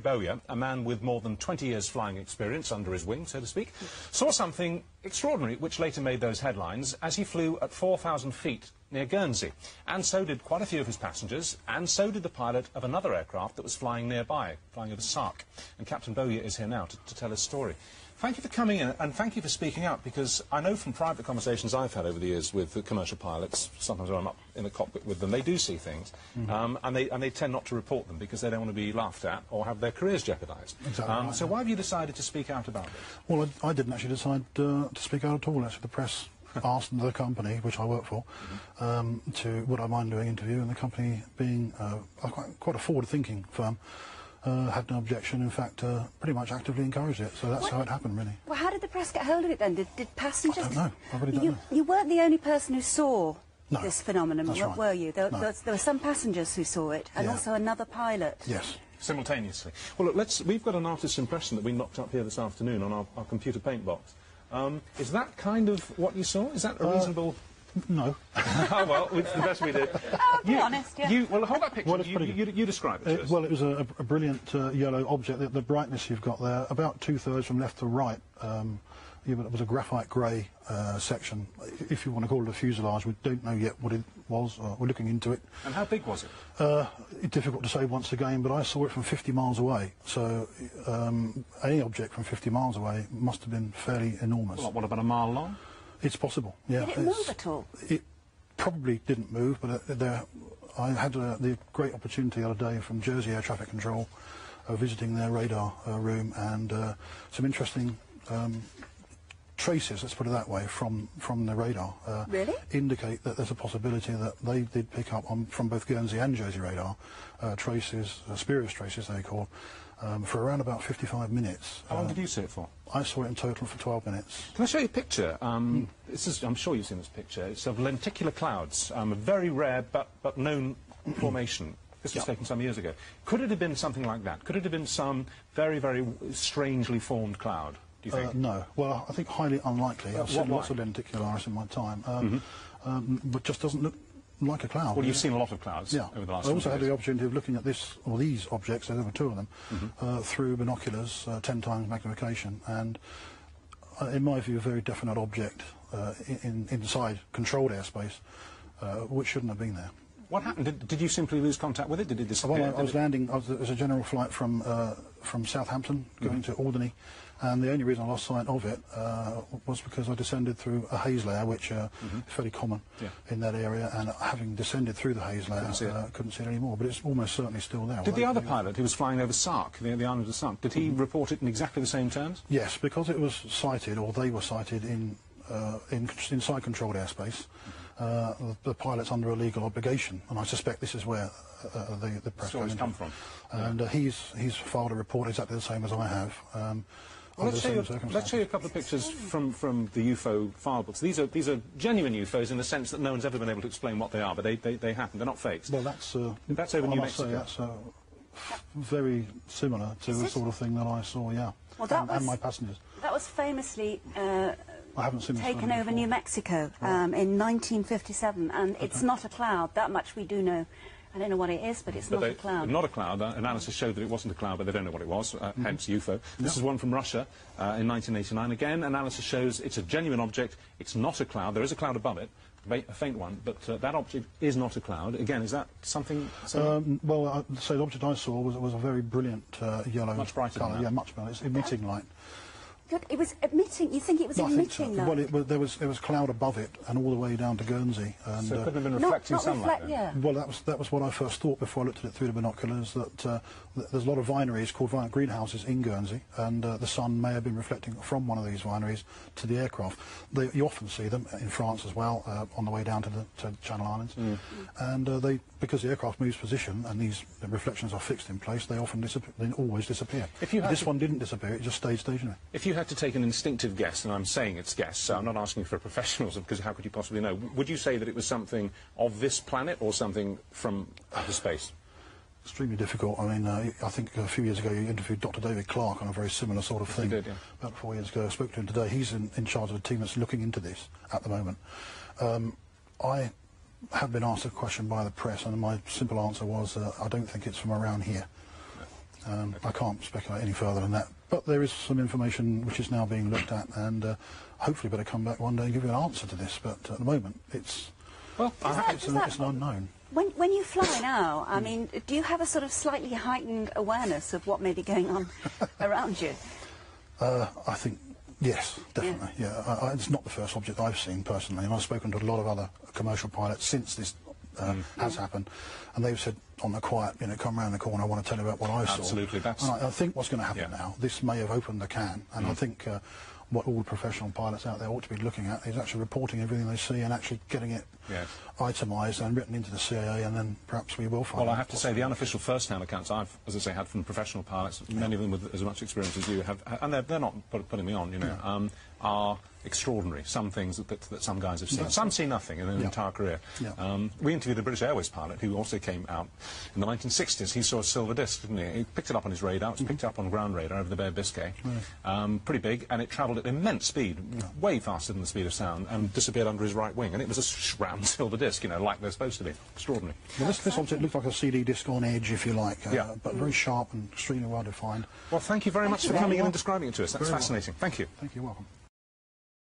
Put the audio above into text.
Bowyer, a man with more than 20 years flying experience under his wing, so to speak, saw something extraordinary which later made those headlines as he flew at 4,000 feet near Guernsey. And so did quite a few of his passengers, and so did the pilot of another aircraft that was flying nearby, flying over Sark. And Captain Bowyer is here now to tell his story. Thank you for coming in, and thank you for speaking up, because I know from private conversations I've had over the years with the commercial pilots, sometimes when I'm up in the cockpit with them, they do see things, and they tend not to report them because they don't want to be laughed at or have their careers jeopardised. Exactly right, so why have you decided to speak out about it? Well, I didn't actually decide to speak out at all. Actually, the press asked the company, which I work for, to would I mind doing an interview, and the company, being quite a forward-thinking firm, had no objection. In fact, pretty much actively encouraged it. So that's how it happened, really. Well, how did the press get hold of it then? Did passengers? I don't know. I really don't know. You weren't the only person who saw No, this phenomenon, that's right. were you? There, No. there were some passengers who saw it, and also another pilot. Yes. Simultaneously. Well, look, we've got an artist's impression that we knocked up here this afternoon on our computer paint box. Is that kind of what you saw? Is that a reasonable... No. Oh, well, it's the best we did. Oh, be honest, yeah. Well, hold that picture. Well, you describe it to us. Well, it was a brilliant yellow object. The brightness you've got there, about two-thirds from left to right, it was a graphite grey section. If you want to call it a fuselage, we don't know yet what it was. We're looking into it. And how big was it? It's difficult to say once again, but I saw it from 50 miles away. So any object from 50 miles away must have been fairly enormous. What, about a mile long? It's possible, yeah. Did it move at all? It probably didn't move, but I had the great opportunity the other day from Jersey Air Traffic Control, visiting their radar room, and some interesting traces, let's put it that way, from the radar Really? indicate that there's a possibility that they did pick up from both Guernsey and Jersey radar traces, spurious traces they call, for around about 55 minutes. How long did you see it for? I saw it in total for 12 minutes. Can I show you a picture? This is, I'm sure you've seen this picture. It's of lenticular clouds, a very rare but known formation. This was taken some years ago. Could it have been something like that? Could it have been some very, very strangely formed cloud, do you think? No. Well, I think highly unlikely. I've seen lots of lenticularis in my time, but just doesn't look like a cloud. Well, you've seen a lot of clouds over the last I also few had years. the opportunity of looking at these objects, there were two of them, through binoculars, 10 times magnification, and in my view, a very definite object inside controlled airspace, which shouldn't have been there. What happened? Did you simply lose contact with it? Did it disappear? Well, I was landing. It was a general flight from Southampton going to Alderney, and the only reason I lost sight of it was because I descended through a haze layer, which is fairly common in that area, and having descended through the haze layer, couldn't see it anymore. But it's almost certainly still there. Did the other pilot, who was flying over Sark, the island of Sark, did he report it in exactly the same terms? Yes, because it was sighted, or they were sighted inside controlled airspace. The pilot's under a legal obligation, and I suspect this is where the press stories come from. And he's filed a report exactly the same as I have. Well, let's show you a couple of pictures from the UFO file books. These are genuine UFOs in the sense that no one's ever been able to explain what they are, but they happen. They're not fakes. Well, that's over New Mexico. That's very similar to the sort of thing that I saw. Yeah, well, and my passengers. That was famously I haven't seen taken over New Mexico in 1957, and it's not a cloud. That much we do know. I don't know what it is, but it's not a cloud. Not a cloud. Analysis showed that it wasn't a cloud, but they don't know what it was, hence UFO. This is one from Russia in 1989. Again, analysis shows it's a genuine object. It's not a cloud. There is a cloud above it, a faint one, but that object is not a cloud. Again, is that something... well, so the object I saw was a very brilliant yellow much brighter colour. than that. Yeah, much brighter. It's emitting light. Good. It was emitting. You think it was emitting light? Well, there was cloud above it and all the way down to Guernsey. And, so it couldn't have been reflecting sunlight then? Yeah. Well, that was what I first thought before I looked at it through the binoculars, that there's a lot of vineries called greenhouses in Guernsey, and the sun may have been reflecting from one of these vineries to the aircraft. You often see them in France as well, on the way down to the Channel Islands. And because the aircraft moves position and these reflections are fixed in place, they often always disappear. This one didn't disappear, it just stayed stationary. If you had to take an instinctive guess, and I'm saying it's guess, so I'm not asking for professionals, because how could you possibly know? Would you say that it was something of this planet or something from outer space? Extremely difficult. I mean, I think a few years ago you interviewed Dr. David Clark on a very similar sort of thing. Did, yeah. About 4 years ago. I spoke to him today. He's in charge of a team that's looking into this at the moment. I have been asked a question by the press, and my simple answer was, I don't think it's from around here. I can't speculate any further than that. But there is some information which is now being looked at, and hopefully better come back one day and give you an answer to this. But at the moment, it's an unknown. When you fly now, I mean, do you have a sort of slightly heightened awareness of what may be going on around you? I think, yes, definitely. Yeah, it's not the first object I've seen personally, and I've spoken to a lot of other commercial pilots since this has happened, and they've said on the quiet, you know, come round the corner, I want to tell you about what I saw. Absolutely, that's... And I think what's going to happen now, this may have opened the can, and I think what all professional pilots out there ought to be looking at is actually reporting everything they see and actually getting it itemised and written into the CAA, and then perhaps we will find. Well, I have to say, the unofficial first-hand accounts I've, as I say, had from professional pilots, many of them with as much experience as you have, and they're not putting me on, you know, are extraordinary. Some things that some guys have seen. Some see nothing in their entire career. We interviewed a British Airways pilot who also came out in the 1960s. He saw a silver disc, didn't he? He picked it up on his radar. It was picked up on ground radar over the Bay of Biscay. Pretty big, and it travelled at immense speed, way faster than the speed of sound, and disappeared under his right wing. And it was a round silver disc, you know, like they're supposed to be. Extraordinary. Well, this object looked like a CD disc on edge, if you like, but very sharp and extremely well defined. Well, thank you very much for coming in and describing it to us. That's fascinating. Thank you. Thank you. Welcome.